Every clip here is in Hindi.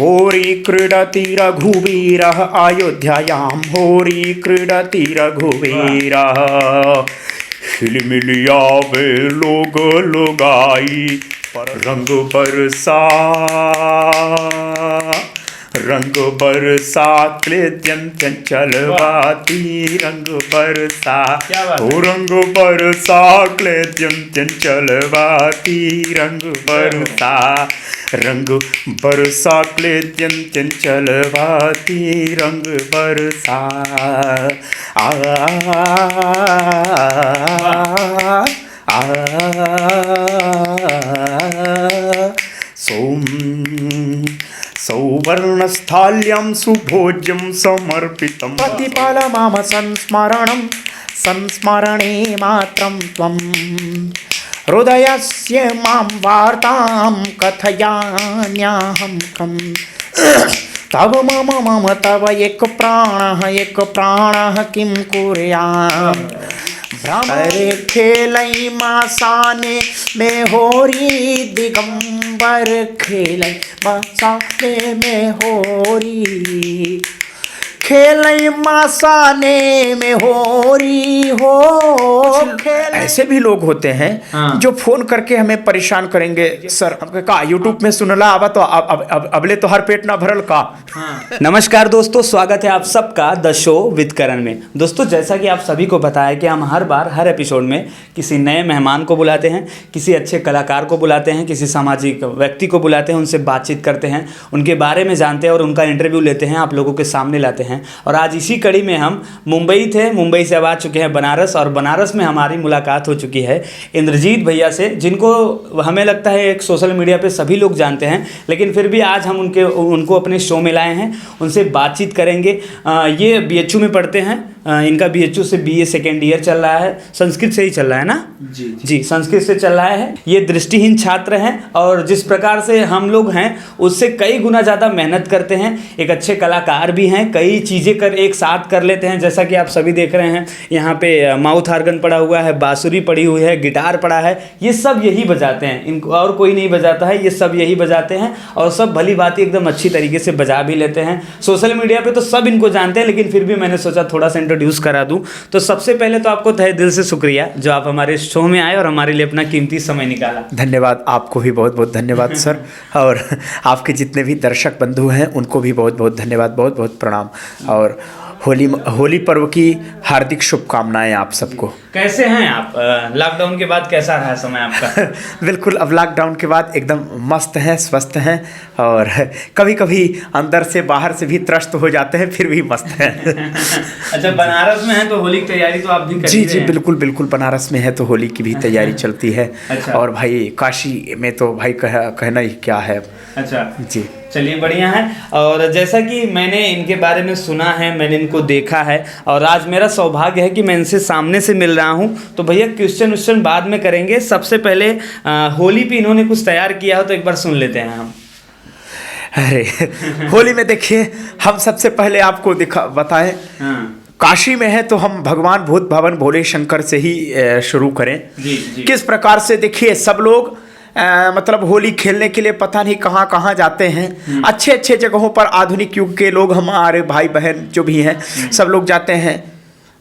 होरी क्रीडति रघुवीरः अयोध्यायां होरी क्रीडति रघुवीरः। हिलमिलिया वे लोग लुगाई रंग बरसा क्लेद्यं चंचलवाती रंग बरसा क्लेद्यं चंचलवाती रंग बरसा क्लेद्यं चंचलवाती रंग बरसा। सौवर्णस्थाल्यां सुभोज्यं समर्पितं प्रतिपालमाम संस्मरणे मात्रं त्वं हृदयस्य मां वार्तां कथयाम्यहं कं तव मम तव एक प्राणः किं कुर्याम् भ्रमरे खेलै मासाने में होरी दिगंबर खेलै मासाने में होरी खेलै मासाने में होरी हो। ऐसे भी लोग होते हैं जो फोन करके हमें परेशान करेंगे। सर हमने कहा यूट्यूब में सुनला आवा तो अबले तो हर पेट ना भरल का। नमस्कार दोस्तों, स्वागत है आप सबका द शो विद करण में। दोस्तों जैसा कि आप सभी को पता है कि हम हर बार हर एपिसोड में किसी नए मेहमान को बुलाते हैं, किसी अच्छे कलाकार को बुलाते हैं, किसी सामाजिक व्यक्ति को बुलाते हैं, उनसे बातचीत करते हैं, उनके बारे में जानते हैं और उनका इंटरव्यू लेते हैं, आप लोगों के सामने लाते हैं। और आज इसी कड़ी में हम मुंबई से अब आ चुके हैं बनारस, और बनारस में हमारी मुलाकात हो चुकी है इंद्रजीत भैया से, जिनको हमें लगता है एक सोशल मीडिया पे सभी लोग जानते हैं, लेकिन फिर भी आज हम उनको अपने शो में लाए हैं, उनसे बातचीत करेंगे। ये बीएचयू में पढ़ते हैं, इनका बीएचयू से बीए सेकेंड ईयर चल रहा है, संस्कृत से ही चल रहा है ना जी संस्कृत से चल रहा है। ये दृष्टिहीन छात्र हैं और जिस प्रकार से हम लोग हैं उससे कई गुना ज़्यादा मेहनत करते हैं, एक अच्छे कलाकार भी हैं, कई चीज़ें एक साथ कर लेते हैं। जैसा कि आप सभी देख रहे हैं यहाँ पे माउथ आर्गन पड़ा हुआ है, बांसुरी पड़ी हुई है, गिटार पड़ा है, ये सब यही बजाते हैं, इनको और कोई नहीं बजाता है, ये सब यही बजाते हैं और सब भली बात एकदम अच्छी तरीके से बजा भी लेते हैं। सोशल मीडिया पे तो सब इनको जानते हैं, लेकिन फिर भी मैंने सोचा थोड़ा सा इंट्रोड्यूस करा दूं। तो सबसे पहले तो आपको तहे दिल से शुक्रिया जो आप हमारे शो में आए और हमारे लिए अपना कीमती समय निकाला। धन्यवाद, आपको भी बहुत बहुत धन्यवाद सर, और आपके जितने भी दर्शक बंधु हैं उनको भी बहुत बहुत धन्यवाद, बहुत बहुत प्रणाम, और होली पर्व की हार्दिक शुभकामनाएं आप सबको। कैसे हैं आप? लॉकडाउन के बाद कैसा रहा समय आपका? बिल्कुल, अब लॉकडाउन के बाद एकदम मस्त हैं, स्वस्थ हैं, और कभी कभी अंदर से बाहर से भी त्रस्त हो जाते हैं, फिर भी मस्त हैं। अच्छा, बनारस में है तो होली की तैयारी तो आप भी कर रहे हैं? जी बिल्कुल बिल्कुल, बनारस में है तो होली की भी तैयारी चलती है। अच्छा। और भाई काशी में तो भाई कहना ही क्या है। अच्छा जी, चलिए बढ़िया है। और जैसा कि मैंने इनके बारे में सुना है, मैंने इनको देखा है, और आज मेरा सौभाग्य है कि मैं इनसे सामने से मिल रहा हूं। तो भैया क्वेश्चन बाद में करेंगे, सबसे पहले होली पे इन्होंने कुछ तैयार किया हो तो एक बार सुन लेते हैं हम। अरे होली में देखिए, हम सबसे पहले आपको बताएं, काशी में है तो हम भगवान भूत भवन भोले शंकर से ही शुरू करें। जी। किस प्रकार से देखिए, सब लोग मतलब होली खेलने के लिए पता नहीं कहाँ कहाँ जाते हैं, अच्छे अच्छे जगहों पर आधुनिक युग के लोग, हमारे भाई बहन जो भी हैं सब लोग जाते हैं।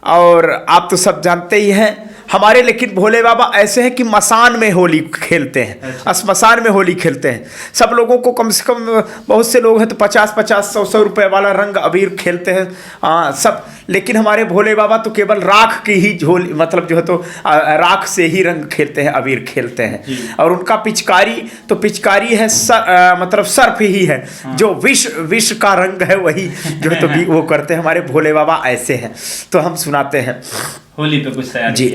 और आप तो सब जानते ही हैं हमारे, लेकिन भोले बाबा ऐसे हैं कि मसान में होली खेलते हैं। अच्छा। स्मशान में होली खेलते हैं। सब लोगों को कम से कम, बहुत से लोग हैं तो 50-50, 100-100 रुपए वाला रंग अबीर खेलते हैं सब, लेकिन हमारे भोले बाबा तो केवल राख की ही होली, मतलब जो है तो राख से ही रंग खेलते हैं, अबीर खेलते हैं। और उनका पिचकारी है मतलब सर्फ ही है। हाँ। जो विष का रंग है वही जो है तो वो करते हैं। हमारे भोले बाबा ऐसे हैं, तो हम सुनाते हैं होली पे कुछ तैयार जी।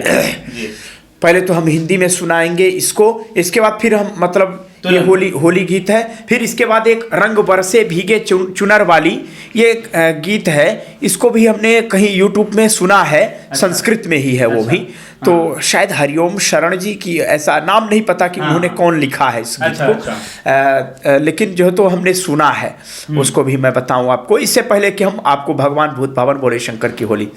पहले तो हम हिंदी में सुनाएंगे इसको, इसके बाद फिर हम मतलब ये होली गीत है, फिर इसके बाद एक रंग बरसे भीगे चुनर वाली ये गीत है, इसको भी हमने कहीं यूट्यूब में सुना है। अच्छा। संस्कृत में ही है। अच्छा। वो भी तो शायद हरिओम शरण जी की, ऐसा नाम नहीं पता कि उन्होंने कौन लिखा है इस गीत को। अच्छा। लेकिन जो है तो हमने सुना है, उसको भी मैं बताऊं आपको। इससे पहले कि हम आपको भगवान भूत भवन भोले शंकर की होली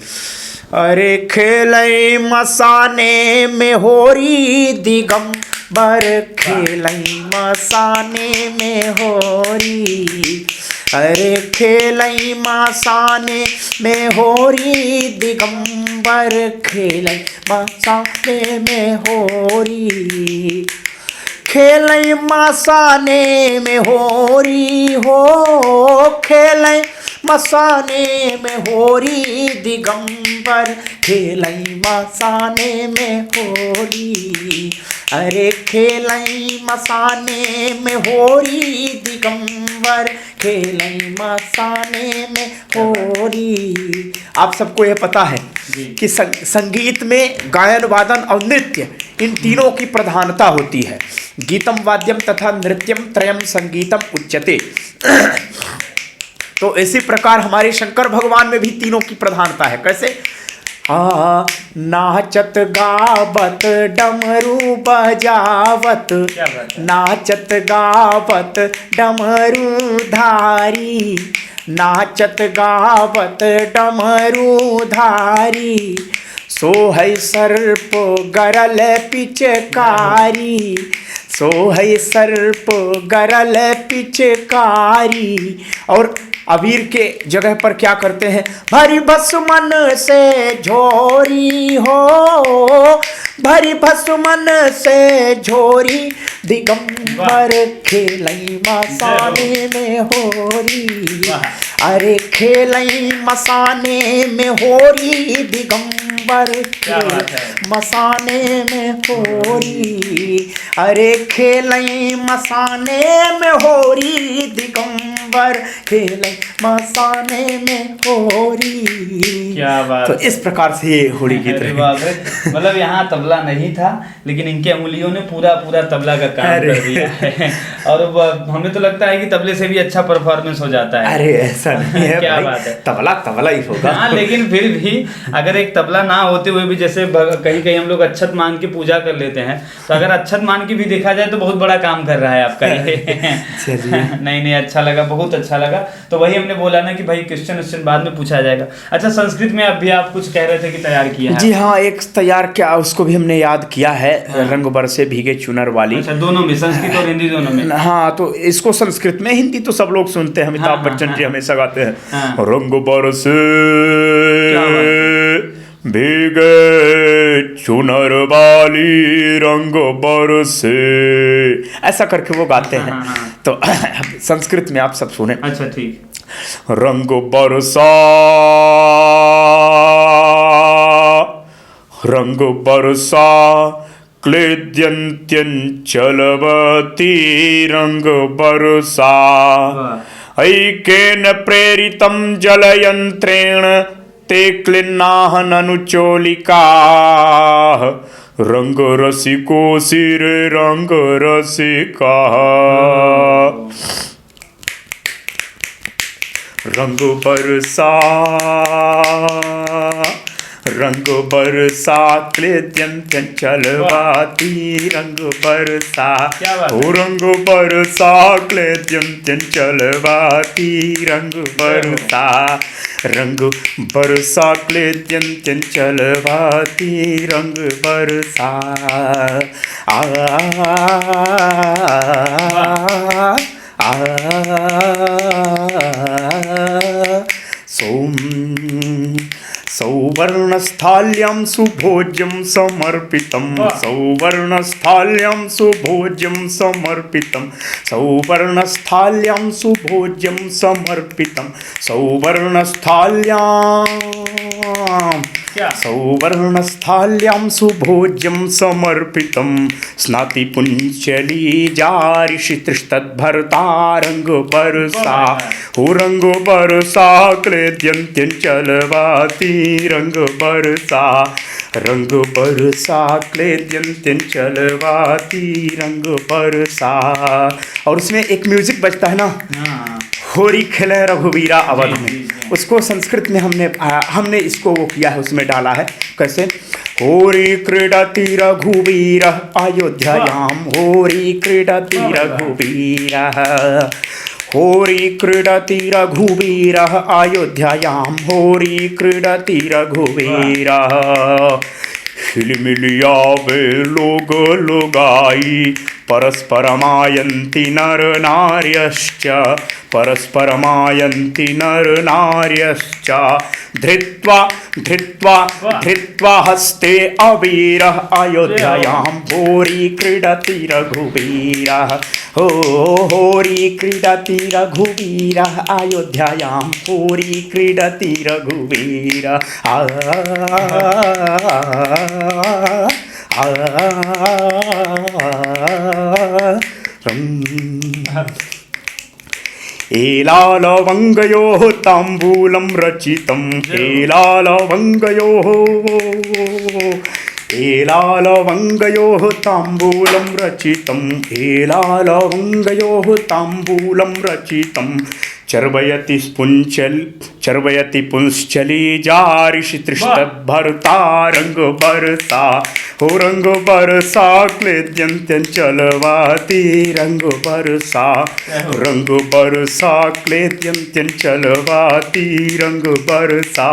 अरे खेलई मसाने में होरी दिगंबर, खेलई मसाने में होरी। अरे खेलई मसाने में होरी दिगंबर, खेलई मसाने में होरी। खेलई मसाने में होरी हो, खेलई मसाने में होरी दिगंबर, खेलई मसाने में होरी। अरे खेलई मसाने में होरी दिगंबर, खेलई मसाने में होरी। आप सबको यह पता है कि संगीत में गायन वादन और नृत्य इन तीनों की प्रधानता होती है। गीतम वाद्यम तथा नृत्यम त्रयम संगीतम उच्यते। तो इसी प्रकार हमारे शंकर भगवान में भी तीनों की प्रधानता है। कैसे? नाचत गावत डमरू बजावत, नाचत गावत डमरू धारी, नाचत गावत डमरू धारी। सोहै सर्प गरल पिचकारी, सोहै सर्प गरल पिचकारी। और अबीर के जगह पर क्या करते हैं? भरी भस्मन से झोरी हो, भरी भस्मन से झोरी दिगंबर, खेलई मसाने में होरी। अरे खेलई मसाने में होरी दिगंबर, मसाने में होरी। अरे खेलई मसाने में होरी दिगंबर, खेलई मसाने में होरी। क्या बात। तो इस प्रकार से ये होली गीत रहे। मतलब यहाँ तबला नहीं था, लेकिन इनके उंगलियों ने पूरा पूरा तबला का काम कर दिया है। और हमें तो लगता है कि तबले से भी अच्छा परफॉर्मेंस हो जाता है। अरे ऐसा नहीं है क्या भाई, बात है। तबला तबला ही होगा। हाँ, लेकिन फिर भी अगर एक तबला ना होते हुए भी, जैसे कहीं कहीं हम लोग अच्छत मान के पूजा कर लेते हैं, तो अगर अच्छत मान के भी देखा जाए तो बहुत बड़ा काम कर रहा है आपका ये। नहीं, अच्छा लगा, बहुत अच्छा लगा। तो वही हमने बोला ना कि भाई क्वेश्चन बाद में पूछा जाएगा। अच्छा, संस्कृत में अभी आप कुछ कह रहे थे कि तैयार किया है? जी हाँ, एक तैयार किया, उसको भी हमने याद किया है। रंग बरसे भीगे चुनर वाली। अच्छा, दोनों में, संस्कृत और हिंदी दोनों में? हाँ, तो इसको संस्कृत में, हिंदी तो सब लोग सुनते हैं, अमिताभ बच्चन जी हमेशा गाते हैं। रंग बरसे भीगे चुनर वाली, रंग बरसे, ऐसा करके वो गाते हैं। तो संस्कृत में आप सब सुने। अच्छा, ठीक। रंग बरसा, रंग बरसा क्लेद्यन्त्यंचलवती, रंग बरसा ऐकेन प्रेरितं जलयंत्रेण ते क्लिन्नाः ननुचोलिकाः, रंग रसिको सिरे रंग रसिका। रंग बरसा, रंग बरसा क्लेद्यंत्यंचलवती, रंग बरसा, ओ रंग बरसा क्लेद्यंत्यंचलवती, रंग बरसा, रंग बरसा क्लेद्यंत्यंचलवती, रंग बरसा। सौवर्णस्थाल्यां सुभोज्यं समर्पितं, सौवर्णस्थाल्यां सुभोज्यं समर्पितं, सौवर्णस्थाल्यां सुभोज्यं समर्पितं, सौवर्णस्थाल्यां, सौवर्णस्थाल्यां सुभोज्यं समर्पितं, स्नाति पुंचली जारिषि तृष्तद्भरता, रंग बरसा, हो रंग बरसा क्लेद्यंत्यंचलवती, रंग बरसा, रंग बरसा क्लेद्यंत्यंचलवती, रंग बरसा। और उसमें एक म्यूजिक बजता है ना, होरी खेले रघुवीरा अवध में, उसको संस्कृत में हमने इसको वो किया है, उसमें डाला है। कैसे? होरी क्रीडति रघुवीरः अयोध्यायां, होरी क्रीडति रघुवीरः, होरी क्रीडति रघुवीरः अयोध्यायां होरी क्रीडति रघुवीरः। हिलमिलियावे लोग लोगाई परस्परमायन्ति नर नार्यश्च परस्परमायन्ति नर नार्यश्च। धृत्वा धृत्वा धृत्वा हस्ते अवीरः अयोध्यायां होरी क्रीडति रघुवीरः। होरी क्रीडति रघुवीरः अयोध्यायां होरी क्रीडति रघुवीरः। एलालवङ्गयोः ताम्बूलं रचितं एलालवङ्गयोः ताम्बूलं रचितं एलालवङ्गयोः ताम्बूलं रचितं। चर्वयति पुंश्चली जारिषि तृष्टभरता रंग बरसा हो रंग बरसा क्लेद्यन्त्यञ्चलवाती रंग बरसा क्लेद्यन्त्यञ्चलवाती रंग बरसा।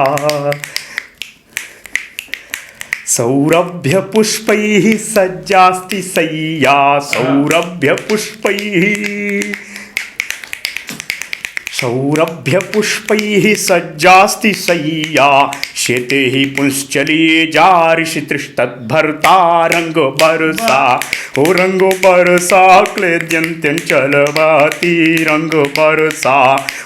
सौरभ्य पुष्पैः सज्जास्ति सय्या सौरभ्य पुष्पैः सज्जास्ति सय्या शेते हि पुंश्चली जारिषि तृष्टद्भर्ता रंग बरसा हो रंग बरसा क्लेद्यन्त्यञ्चलवाती रंग बरसा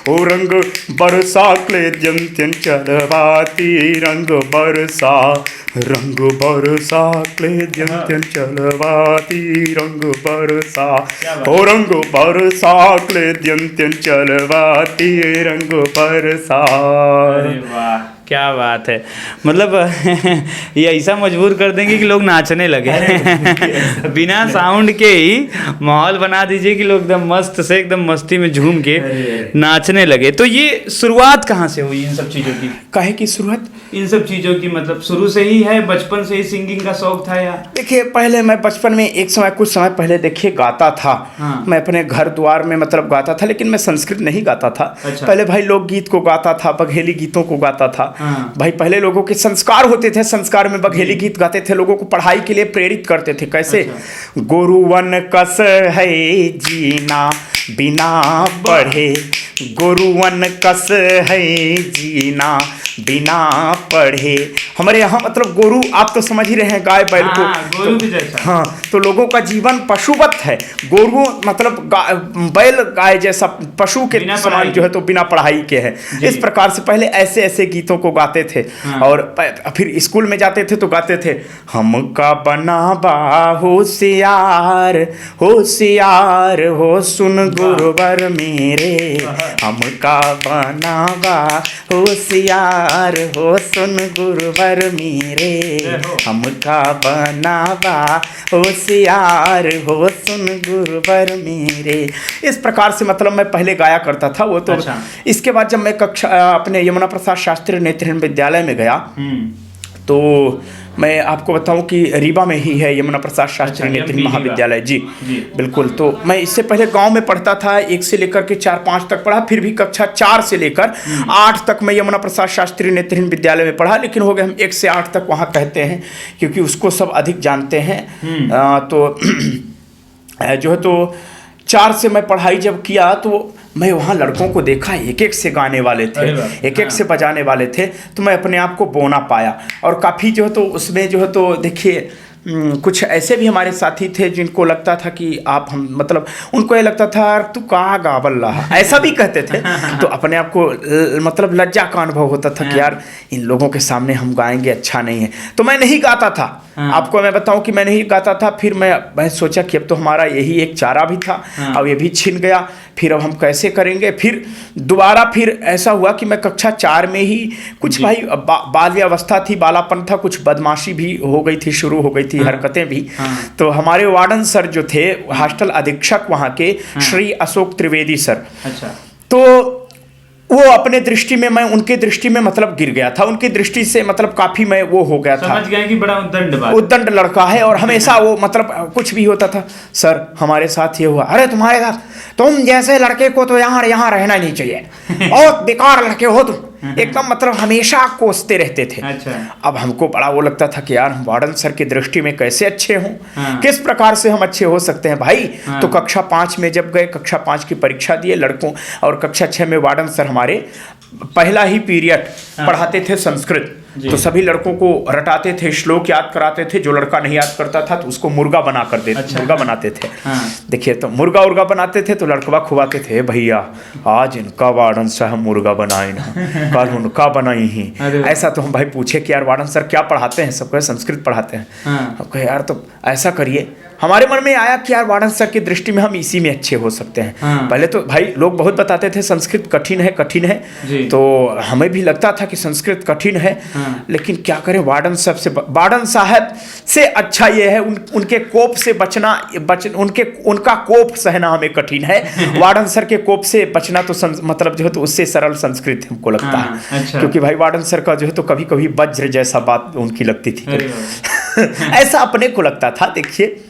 हो रंग बरसा क्लेद्यन्त्यञ्चलवाती रंग बरसा क्लेद्यन्त्यञ्चलवाती रंग बरसा हो रंग बरसा क्लेद्यन्त्यञ्चलवाती रंग बरसा। अरे वाह, क्या बात है। मतलब ये ऐसा मजबूर कर देंगे कि लोग नाचने लगे बिना साउंड के ही माहौल बना दीजिए कि लोग एकदम मस्त से एकदम मस्ती में झूम के नाचने लगे। तो ये शुरुआत कहाँ से हुई इन सब चीज़ों की? काहे की शुरुआत? इन सब चीज़ों की मतलब शुरू से ही है, बचपन से ही सिंगिंग का शौक था या? देखिए, पहले मैं बचपन में कुछ समय पहले देखिए गाता था। हाँ। मैं अपने घर द्वार में मतलब गाता था, लेकिन मैं संस्कृत नहीं गाता था। अच्छा। पहले भाई लोकगीत को गाता था, बघेली गीतों को गाता था। हाँ। भाई पहले लोगों के संस्कार होते थे, संस्कार में बघेली गीत गाते थे, लोगों को पढ़ाई के लिए प्रेरित करते थे। कैसे? अच्छा। गुरुवन कस है जीना बिना पढ़े, गुरुवन कस है जीना बिना पढ़े। हमारे यहाँ मतलब गोरु, आप तो समझ ही रहे हैं, गाय बैल को। गोरु के जैसा। हाँ, तो लोगों का जीवन पशुवत है। गोरु मतलब बैल गाय जैसा पशु के समान जो है, तो बिना पढ़ाई के है। इस प्रकार से पहले ऐसे ऐसे गीतों को गाते थे। हाँ। और फिर स्कूल में जाते थे तो गाते थे, हमका बनाबा होशियार होशियार हो सुन गुरुवर मेरे, हमका बनाबा होशियार हो सुन गुरुवर मेरे, हमका बनाबा होशियार हो सुन गुरुवर मेरे। इस प्रकार से मतलब मैं पहले गाया करता था वो तो। अच्छा। इसके बाद जब मैं अपने यमुना प्रसाद शास्त्री नेत्रहीन विद्यालय में गया, तो मैं आपको बताऊं कि रीवा में ही है यमुना प्रसाद शास्त्री नेत्रहीन महाविद्यालय। जी बिल्कुल। तो मैं इससे पहले गांव में पढ़ता था, 1 से लेकर के 4-5 तक पढ़ा, फिर भी कक्षा 4 से लेकर 8 तक मैं यमुना प्रसाद शास्त्री नेत्रहीन विद्यालय में पढ़ा। लेकिन हो गए हम 1 से 8 तक वहाँ कहते हैं, क्योंकि उसको सब अधिक जानते हैं। तो जो है तो 4 से मैं पढ़ाई जब किया तो मैं वहाँ लड़कों को देखा, एक एक से गाने वाले थे, एक एक से बजाने वाले थे। तो मैं अपने आप को बोना पाया। और काफ़ी जो है तो उसमें जो है तो देखिए कुछ ऐसे भी हमारे साथी थे जिनको लगता था कि आप हम मतलब उनको ये लगता था यार तू कहाँ गावल रहा, ऐसा भी कहते थे। तो अपने आप को मतलब लज्जा का अनुभव होता था कि यार इन लोगों के सामने हम गाएंगे अच्छा नहीं है। तो मैं नहीं गाता था। आपको मैं बताऊं कि मैं नहीं गाता था। फिर मैं सोचा कि अब तो हमारा यही एक चारा भी था, अब ये भी छिन गया, फिर अब हम कैसे करेंगे। फिर दोबारा फिर ऐसा हुआ कि मैं कक्षा 4 में ही कुछ भाई बाल्यावस्था थी, बालापन था, कुछ बदमाशी भी हो गई थी, शुरू हो गई थी हरकतें भी। तो हमारे वार्डन सर जो थे, हॉस्टल अधीक्षक वहाँ के, श्री अशोक त्रिवेदी सर, अच्छा, तो वो वो अपने दृष्टि में, मैं उनके दृष्टि में मतलब गिर गया था, उनकी दृष्टि से मतलब काफी मैं वो हो गया था, समझ गया कि बड़ा उद्दंड लड़का है और हमेशा वो मतलब कुछ भी होता था, सर हमारे साथ ये हुआ, अरे तुम्हारे साथ, तुम जैसे लड़के को तो यहाँ रहना नहीं चाहिए, और बेकार लड़के हो तुम, एकदम मतलब हमेशा कोसते रहते थे। अच्छा। अब हमको बड़ा वो लगता था कि यार हम वार्डन सर की दृष्टि में कैसे अच्छे हों, हाँ। किस प्रकार से हम अच्छे हो सकते हैं भाई। हाँ। तो कक्षा 5 में जब गए, कक्षा 5 की परीक्षा दिए लड़कों, और कक्षा 6 में वार्डन सर हमारे पहला ही पीरियड पढ़ाते थे संस्कृत, तो सभी लड़कों को रटाते थे, श्लोक याद कराते थे, जो लड़का नहीं याद करता था तो उसको मुर्गा बना कर देते, अच्छा। मुर्गा बनाते थे। हाँ। देखिए तो मुर्गा उर्गा बनाते थे तो लड़कवा खुआते थे, भैया आज इनका वार्डन साहब मुर्गा बनाए ना, कल उनका बनाई ही। ऐसा तो हम भाई पूछे कि यार वार्डन सर क्या पढ़ाते हैं, सब कहे संस्कृत पढ़ाते हैं। हम कहे यार तो ऐसा करिए, हमारे मन में आया कि यार वार्डन सर की दृष्टि में हम इसी में अच्छे हो सकते हैं। पहले तो भाई लोग बहुत बताते थे संस्कृत कठिन है कठिन है, तो हमें भी लगता था कि संस्कृत कठिन है, लेकिन क्या करें, वार्डन साहब से अच्छा ये है उनके कोप से बचना, उनका कोप सहना हमें कठिन है, वार्डन सर के कोप से बचना तो मतलब जो है तो उससे सरल संस्कृत हमको लगता है। अच्छा। क्योंकि भाई वार्डन सर का जो है तो कभी कभी वज्र जैसा बात उनकी लगती थी ऐसा अपने को लगता था। देखिए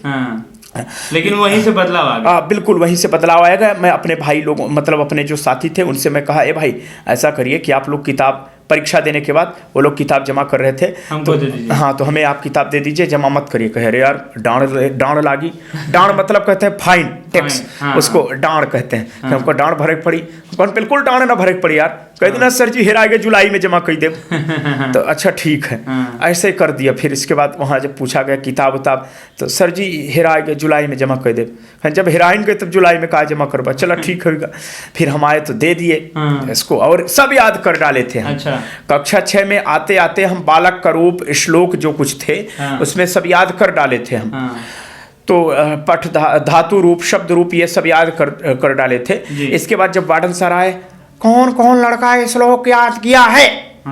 लेकिन वहीं से बदलाव आ गया। बिल्कुल वहीं से बदलाव आएगा। मैं अपने भाई लोगों मतलब अपने जो साथी थे उनसे मैं कहा, ए भाई ऐसा करिए कि आप लोग किताब, परीक्षा देने के बाद वो लोग किताब जमा कर रहे थे, हमको दे दीजिए। हाँ तो हमें आप किताब दे दीजिए, जमा मत करिए। कहे अरे यार डांड लागी, डांड मतलब कहते हैं फाइन टैक्स, उसको डांड कहते हैं। हमको डांड भरे पड़ी, बिल्कुल डांड ना भरे पड़ी यार, कह देना सर जी हेरा गए जुलाई में जमा कर दे तो अच्छा ठीक है, ऐसे कर दिया। फिर इसके बाद वहाँ जब पूछा गया किताब उताब, तो सर जी हेरा गए जुलाई में जमा कर दे। जब हेराइन गए तब जुलाई में कहा जमा करवा, चला ठीक होगा। फिर हम आए तो दे दिए इसको, और सब याद कर डाले थे हम। अच्छा। कक्षा 6 में आते आते हम बालक का रूप, श्लोक जो कुछ थे उसमें सब याद कर डाले थे हम। तो पठ धातु रूप, शब्द रूप, ये सब याद कर डाले थे। इसके बाद जब वार्डन सर आए, कौन कौन लड़का ये श्लोक याद किया है,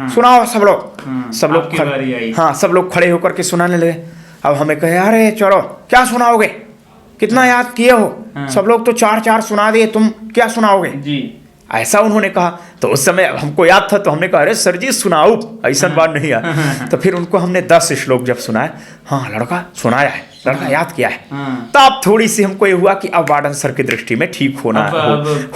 सुनाओ सब लोग। सब लोग हाँ सब लोग खड़े होकर के सुनाने लगे। अब हमें कहे अरे चलो क्या सुनाओगे, कितना याद किए हो? सब लोग तो 4 सुना दिए, तुम क्या सुनाओगे जी? ऐसा उन्होंने कहा। तो उस समय हमको याद था तो हमने कहा अरे सर जी सुनाओ, ऐसा बात नहीं है। तो फिर उनको हमने 10 श्लोक जब सुनाए, हाँ लड़का सुनाया है, लड़का याद किया है, तो अब थोड़ी सी हमको ये हुआ कि अब वार्डन सर की दृष्टि में ठीक होना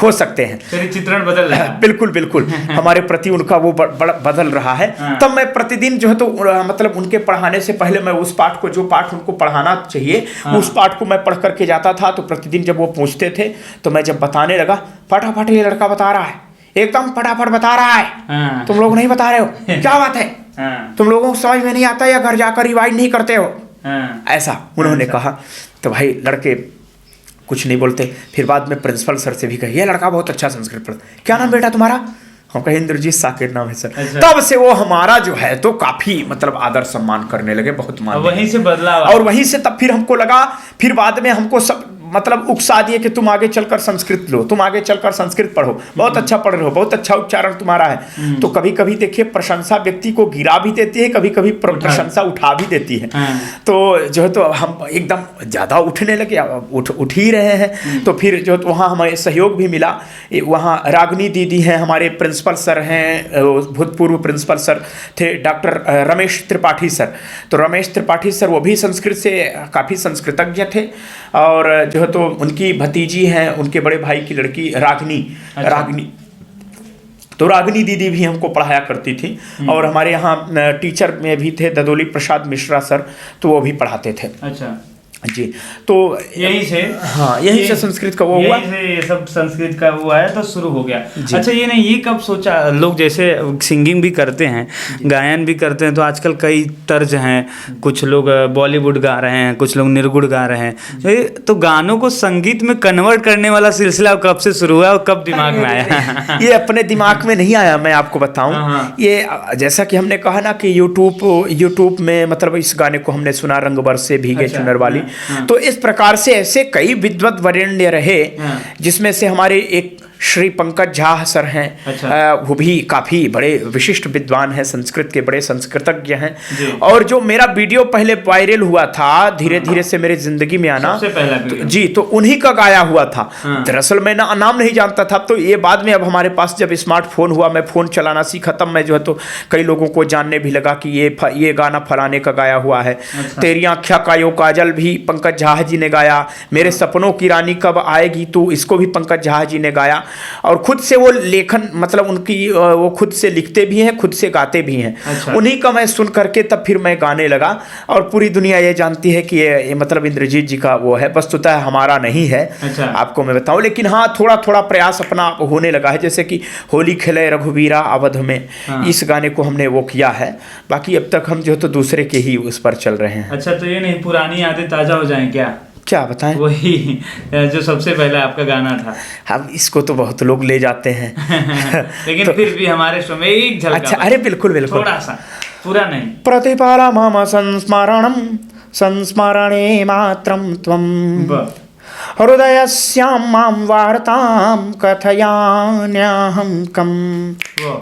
हो सकते हैं, चित्रण बदल रहा है। बिल्कुल बिल्कुल हमारे प्रति उनका वो बदल रहा है। तब मैं प्रतिदिन जो है तो मतलब उनके पढ़ाने से पहले मैं उस पाठ को, जो पाठ उनको पढ़ाना चाहिए उस पाठ को मैं पढ़ करके जाता था। तो प्रतिदिन जब वो पूछते थे तो मैं जब बताने लगा, फटाफट ये लड़का बता रहा है, एकदम फटाफट बता रहा है, तुम लोग नहीं बता रहे हो, क्या बात है, तुम लोगों को समझ में नहीं आता या घर जाकर रिवाइज नहीं करते हो, ऐसा उन्होंने कहा। तो भाई लड़के कुछ नहीं बोलते। फिर बाद में प्रिंसिपल सर से भी कहे ये लड़का बहुत अच्छा संस्कृत पढ़ता, क्या नाम बेटा तुम्हारा? हम कहे इंद्रजीत साकेत नाम है सर। तब से वो हमारा जो है तो काफी मतलब आदर सम्मान करने लगे, बहुत मान, वहीं से बदलाव। और वहीं से तब फिर हमको लगा, फिर बाद में हमको सब मतलब उकसा दिए कि तुम आगे चलकर संस्कृत लो, तुम आगे चलकर संस्कृत पढ़ो, बहुत अच्छा पढ़ रहे हो, बहुत अच्छा उच्चारण तुम्हारा है। तो कभी कभी देखिए प्रशंसा व्यक्ति को गिरा भी देती है, कभी कभी प्रशंसा उठा भी देती है। तो जो है तो हम एकदम ज़्यादा उठने लगे, उठ ही रहे हैं। तो फिर जो वहाँ हमें सहयोग भी मिला। वहाँ रागनी दीदी हैं, हमारे प्रिंसिपल सर हैं, भूतपूर्व प्रिंसिपल सर थे डॉक्टर रमेश त्रिपाठी सर। तो रमेश त्रिपाठी सर वो भी संस्कृत से काफ़ी संस्कृतज्ञ थे, और जो है तो उनकी भतीजी हैं, उनके बड़े भाई की लड़की रागनी। अच्छा। रागनी तो रागनी दीदी भी हमको पढ़ाया करती थी। और हमारे यहाँ टीचर में भी थे ददोली प्रसाद मिश्रा सर, तो वो भी पढ़ाते थे। अच्छा जी। तो यही से, हाँ यही से संस्कृत का वो हुआ, यही से ये सब संस्कृत का हुआ है तो शुरू हो गया। अच्छा ये नहीं, ये कब सोचा? लोग जैसे सिंगिंग भी करते हैं, गायन भी करते हैं, तो आजकल कई तर्ज हैं, कुछ लोग बॉलीवुड गा रहे हैं, कुछ लोग निर्गुण गा रहे हैं, तो गानों को संगीत में कन्वर्ट करने वाला सिलसिला कब से शुरू हुआ और कब दिमाग में आया? ये अपने दिमाग में नहीं आया, मैं आपको बताऊं। ये जैसा कि हमने कहा ना कि यूट्यूब में मतलब इस गाने को हमने सुना, रंग बरसे भीगे चुनर वाली। तो इस प्रकार से ऐसे कई विद्वत वरेण्य रहे, जिसमें से हमारे एक श्री पंकज झा सर हैं। अच्छा। वो भी काफ़ी बड़े विशिष्ट विद्वान हैं, संस्कृत के बड़े संस्कृतज्ञ हैं। जी। और जो मेरा वीडियो पहले वायरल हुआ था धीरे धीरे से मेरे जिंदगी में आना, सबसे पहला वीडियो। जी, तो उन्हीं का गाया हुआ था। हाँ। दरअसल मैं नाम नहीं जानता था, तो ये बाद में अब हमारे पास जब स्मार्टफोन हुआ, मैं फ़ोन चलाना सीखा, तब मैं जो है तो कई लोगों को जानने भी लगा कि ये गाना फलाने का गाया हुआ है। अच्छा। तेरी आँख्या कायो काजल भी पंकज झा जी ने गाया। मेरे सपनों की रानी कब आएगी तू, इसको भी पंकज झा जी ने गाया। और खुद से वो लेखन, मतलब उनकी वो खुद से लिखते भी हैं, खुद से गाते भी हैं। अच्छा। उन्हीं का मैं सुन करके तब फिर मैं गाने लगा। और पूरी दुनिया ये जानती है कि ये मतलब इंद्रजीत जी का वो है, वस्तुतः हमारा नहीं है। अच्छा। आपको मैं बताऊं, लेकिन हाँ थोड़ा थोड़ा प्रयास अपना होने लगा है। जैसे कि होली खेले रघुवीरा अवध में, हाँ। इस गाने को हमने वो किया है। बाकी अब तक हम जो है तो दूसरे के ही उस पर चल रहे हैं। अच्छा, तो ये नहीं पुरानी यादें ताजा हो जाएं क्या? क्या बताएं? वही जो सबसे पहले आपका गाना था। अब इसको तो बहुत लोग ले जाते हैं। लेकिन तो- फिर भी हमारे शो में एक झलका अच्छा, बस। अरे बिल्कुल बिल्कुल। थोड़ा सा, पूरा नहीं। प्रतिपाला मम संस्मरणं संस्मरणे मात्रं त्वं वाह। हृदयस्यां मां वार्तां कथयाम्यहं कम्। वाह।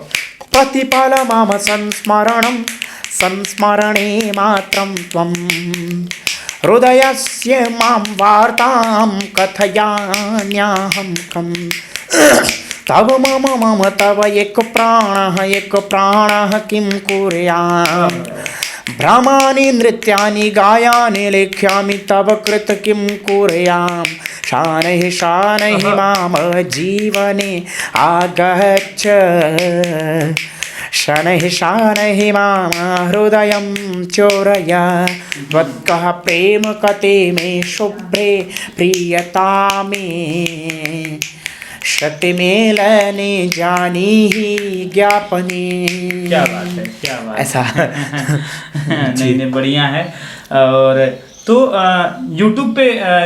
प्रतिपाल मम संस्मरणं संस्मरणे मात्रं त्वं हृदयस्य मां वार्तां कथयाम्यहं कम्। तव मम मम तव एक प्राणः किं कुर्याम्। भ्रमाणि नृत्यानि गायानि लेख्यामि तव कृत किं कुर्याम्। शानैः शानैः माम जीवने आगच्छ। शनैः शानैः माम हृदयं चोरय। त्वत्कः प्रेम कते मे शुभ्रे प्रियता मे। शतमेलने जानीहि ज्ञापने। क्या बात है, क्या बात है। ऐसा। नहीं नहीं, बढ़िया है। और तो YouTube पे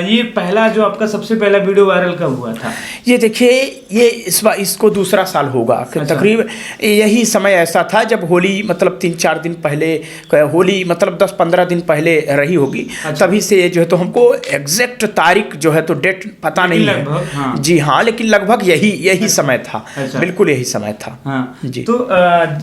ये पहला जो आपका सबसे पहला वीडियो वायरल कब हुआ था? ये देखिए, ये इस बार इसको दूसरा साल होगा। अच्छा। तकरीबन यही समय ऐसा था जब होली मतलब 3-4 दिन पहले, होली मतलब 10-15 दिन पहले रही होगी। अच्छा। तभी से ये जो है तो हमको एग्जैक्ट तारीख जो है तो डेट पता नहीं है। लगभग, हाँ। जी हाँ, लेकिन लगभग यही समय था। अच्छा। बिल्कुल यही समय था। हाँ जी। तो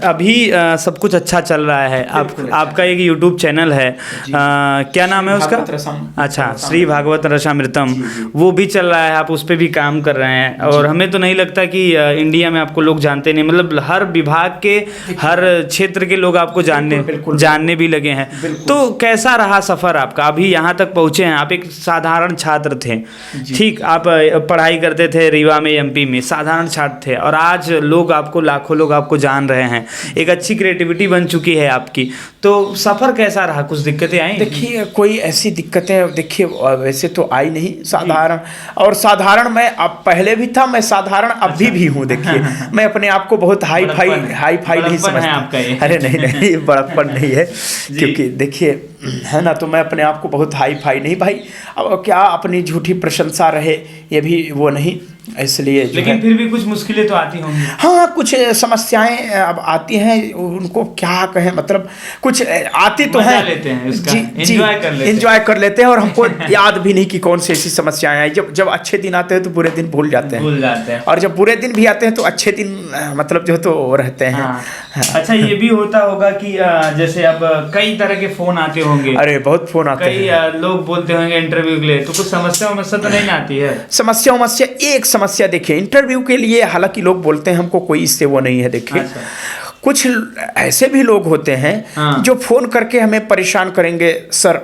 अभी सब कुछ अच्छा चल रहा है। आपका एक YouTube चैनल है, क्या नाम है उसका? भागवत रसम। अच्छा, श्री भागवत रसामृतम। वो भी चल रहा है, आप उस पर भी काम कर रहे हैं। और हमें तो नहीं लगता कि इंडिया में आपको लोग जानते नहीं, मतलब हर विभाग के, हर क्षेत्र के लोग आपको जानने भी लगे हैं। तो कैसा रहा सफ़र आपका? अभी यहाँ तक पहुँचे हैं, आप एक साधारण छात्र थे, ठीक, आप पढ़ाई करते थे रीवा में, MP में, साधारण छात्र थे, और आज लोग आपको, लाखों लोग आपको जान रहे हैं। एक अच्छी क्रिएटिविटी बन चुकी है आपकी। तो सफ़र कैसा रहा? कुछ दिक्कतें आई? देखिए, कोई ऐसी दिक्कतें देखिए वैसे तो आई नहीं, साधारण। और साधारण मैं अब पहले भी था, मैं साधारण अभी भी हूँ। देखिए, मैं अपने आप को बहुत हाई फाई नहीं समझता। अरे नहीं नहीं, बड़प्पन नहीं है। क्योंकि देखिए, है ना, तो मैं अपने आप को बहुत हाई फाई नहीं भाई। अब क्या अपनी झूठी प्रशंसा रहे, ये भी वो नहीं, इसलिए लेकिन फिर भी कुछ मुश्किलें तो आती होंगी। हाँ, कुछ समस्याएं अब आती हैं, उनको क्या कहें, मतलब कुछ आती तो मजा हैं। लेते हैं उसका, जी, एंजॉय कर लेते हैं। और हमको याद भी नहीं कि कौन सी ऐसी समस्याएं आई। जब अच्छे दिन आते हैं तो बुरे दिन भूल जाते हैं। और जब बुरे दिन भी आते हैं तो अच्छे दिन मतलब जो तो रहते हैं। हाँ। अच्छा, ये भी होता होगा कि जैसे अब कई तरह के फोन आते होंगे। अरे बहुत फोन आते हैं। कई लोग बोलते होंगे इंटरव्यू के लिए, तो कुछ समस्या तो नहीं आती है? एक समस्या देखिए, इंटरव्यू के लिए हालांकि लोग बोलते हैं हमको कोई इससे वो नहीं है। देखिए, अच्छा। कुछ ऐसे भी लोग होते हैं हाँ। जो फ़ोन करके हमें परेशान करेंगे, सर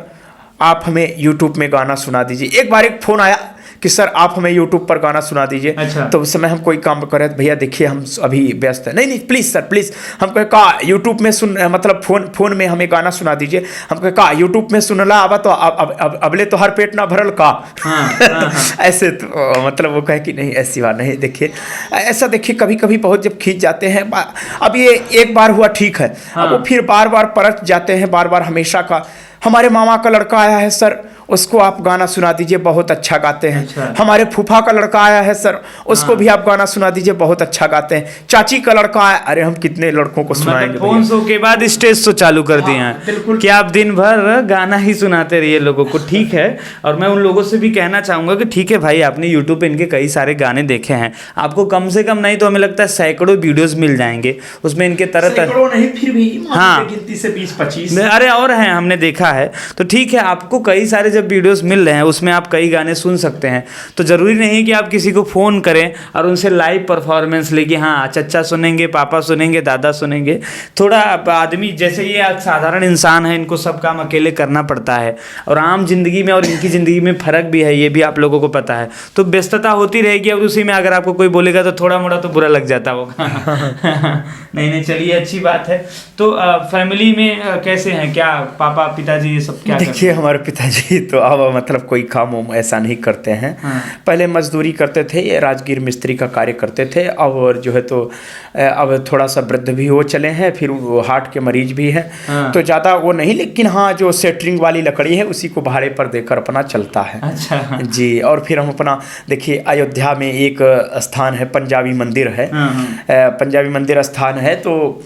आप हमें यूट्यूब में गाना सुना दीजिए। एक बार एक फ़ोन आया कि सर आप हमें यूट्यूब पर गाना सुना दीजिए। अच्छा। तो उस समय हम कोई काम कर रहे थे, भैया देखिए हम अभी व्यस्त हैं। नहीं प्लीज़ सर प्लीज़, हम कहा यूट्यूब में मतलब फ़ोन में हमें गाना सुना दीजिए। हम कहा यूट्यूब में सुनला अब तो अबले तो हर पेट ना भरल का। हाँ। ऐसे तो मतलब वो कहे कि नहीं, ऐसी बात नहीं। देखिए, ऐसा देखिए कभी कभी बहुत जब खींच जाते हैं, अब ये एक बार हुआ ठीक है। हाँ। अब वो फिर बार बार परत जाते हैं, बार बार हमेशा का। हमारे मामा का लड़का आया है सर, उसको आप गाना सुना दीजिए, बहुत अच्छा गाते हैं। अच्छा। हमारे फूफा का लड़का आया है सर, उसको भी आप गाना सुना दीजिए, बहुत अच्छा गाते हैं। चाची का लड़का आया, अरे हम कितने लड़कों को सुनाएंगे मतलब फोन भैया। शो के बाद स्टेज शो चालू कर दिए हैं बिल्कुल। कि आप दिन भर गाना ही सुनाते रहिए लोगों को, ठीक है। और मैं उन लोगों से भी कहना चाहूंगा कि ठीक है भाई, आपने यूट्यूब पे इनके कई सारे गाने देखे हैं, आपको कम से कम नहीं तो हमें लगता है सैकड़ों वीडियोस मिल जाएंगे उसमें इनके तरह तरह। सैकड़ों नहीं, फिर भी हाँ। गिनती से 20-25। अरे और हैं, हमने देखा है। तो ठीक है, आपको कई सारे जब वीडियोस मिल रहे हैं उसमें आप कई गाने सुन सकते हैं, तो ज़रूरी नहीं कि आप किसी को फ़ोन करें और उनसे लाइव परफॉर्मेंस ले कि हाँ चचा सुनेंगे, पापा सुनेंगे, दादा सुनेंगे। थोड़ा आदमी जैसे ये साधारण इंसान है, इनको सब काम अकेले करना पड़ता है, और आम जिंदगी में और इनकी ज़िंदगी में फ़र्क भी है, ये भी आप लोगों को पता है। तो व्यस्तता होती रहेगी, और उसी में अगर आपको कोई बोलेगा तो थोड़ा मोड़ा तो बुरा लग जाता होगा। नहीं, चलिए अच्छी बात है। तो फैमिली में कैसे हैं, क्या पापा पिताजी ये सब क्या देखिए, हमारे पिताजी तो अब मतलब कोई काम ऐसा नहीं करते हैं। हाँ। पहले मजदूरी करते थे, ये राजगीर मिस्त्री का कार्य करते थे, और जो है तो अब थोड़ा सा वृद्ध भी हो चले हैं, फिर वो हार्ट के मरीज भी हैं। हाँ। तो ज़्यादा वो नहीं, लेकिन हाँ जो सेटरिंग वाली लकड़ी है उसी को भाड़े पर देकर अपना चलता है। अच्छा। जी। और फिर हम अपना देखिए, अयोध्या में एक स्थान है, पंजाबी मंदिर है। पंजाबी मंदिर स्थान है, तो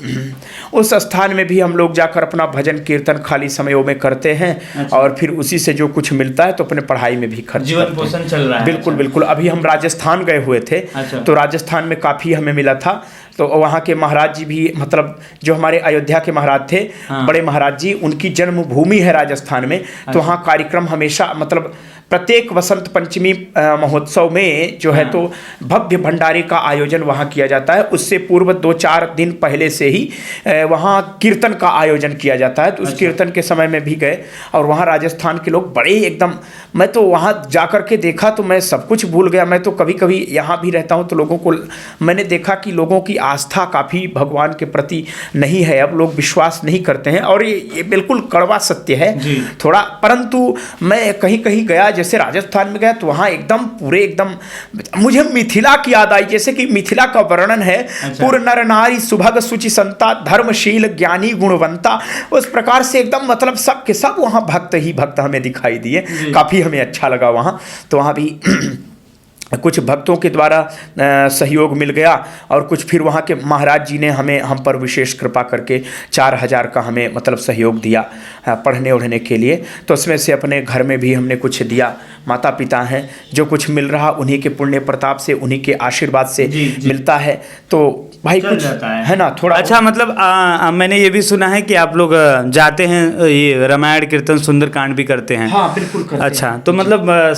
उस स्थान में भी हम लोग जाकर अपना भजन कीर्तन खाली समयों में करते हैं। अच्छा। और फिर उसी से जो कुछ मिलता है तो अपने पढ़ाई में भी खर्च जीवन करते पोषण हैं। चल रहा है। बिल्कुल अच्छा। बिल्कुल। अभी हम राजस्थान गए हुए थे। अच्छा। तो राजस्थान में काफ़ी हमें मिला था, तो वहाँ के महाराज जी भी, मतलब जो हमारे अयोध्या के महाराज थे, हाँ। बड़े महाराज जी, उनकी जन्मभूमि है राजस्थान में। तो वहाँ कार्यक्रम हमेशा, मतलब प्रत्येक वसंत पंचमी महोत्सव में जो है तो भव्य भंडारे का आयोजन वहाँ किया जाता है। उससे पूर्व 2-4 दिन पहले से ही वहाँ कीर्तन का आयोजन किया जाता है। तो उस कीर्तन के समय में भी गए, और वहाँ राजस्थान के लोग बड़े एकदम, मैं तो वहाँ जाकर के देखा तो मैं सब कुछ भूल गया। मैं तो कभी कभी यहाँ भी रहता हूँ तो लोगों को मैंने देखा कि लोगों की आस्था काफ़ी भगवान के प्रति नहीं है, अब लोग विश्वास नहीं करते हैं, और ये बिल्कुल कड़वा सत्य है थोड़ा। परंतु मैं कहीं कहीं गया, जैसे राजस्थान में गया, तो वहाँ एकदम पूरे एकदम मुझे मिथिला की याद आई, जैसे कि मिथिला का वर्णन है। अच्छा। पूर्ण नर नारी सुभग सुचि संता, धर्मशील ज्ञानी गुणवंता। उस प्रकार से एकदम, मतलब सब के सब वहाँ भक्त ही भक्त हमें दिखाई दिए। काफ़ी हमें अच्छा लगा वहाँ। तो वहाँ भी कुछ भक्तों के द्वारा सहयोग मिल गया, और कुछ फिर वहाँ के महाराज जी ने हम पर विशेष कृपा करके 4000 का हमें मतलब सहयोग दिया पढ़ने ओढ़ने के लिए। तो उसमें से अपने घर में भी हमने कुछ दिया। माता पिता हैं, जो कुछ मिल रहा उन्हीं के पुण्य प्रताप से, उन्हीं के आशीर्वाद से मिलता है। तो भाई कुछ है ना थोड़ा। अच्छा, मतलब मैंने ये भी सुना है कि आप लोग जाते हैं, ये रामायण कीर्तन सुंदरकांड भी करते हैं। हाँ बिल्कुल करते अच्छा हैं। तो मतलब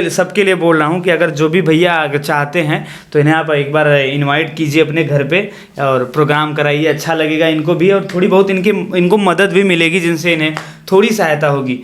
सबके लिए बोल रहा हूँ कि अगर जो भी भैया अगर चाहते हैं तो इन्हें आप एक बार इनवाइट कीजिए अपने घर पे, और प्रोग्राम कराइए, अच्छा लगेगा इनको भी, और थोड़ी बहुत इनको मदद भी मिलेगी, जिनसे इन्हें थोड़ी सहायता होगी।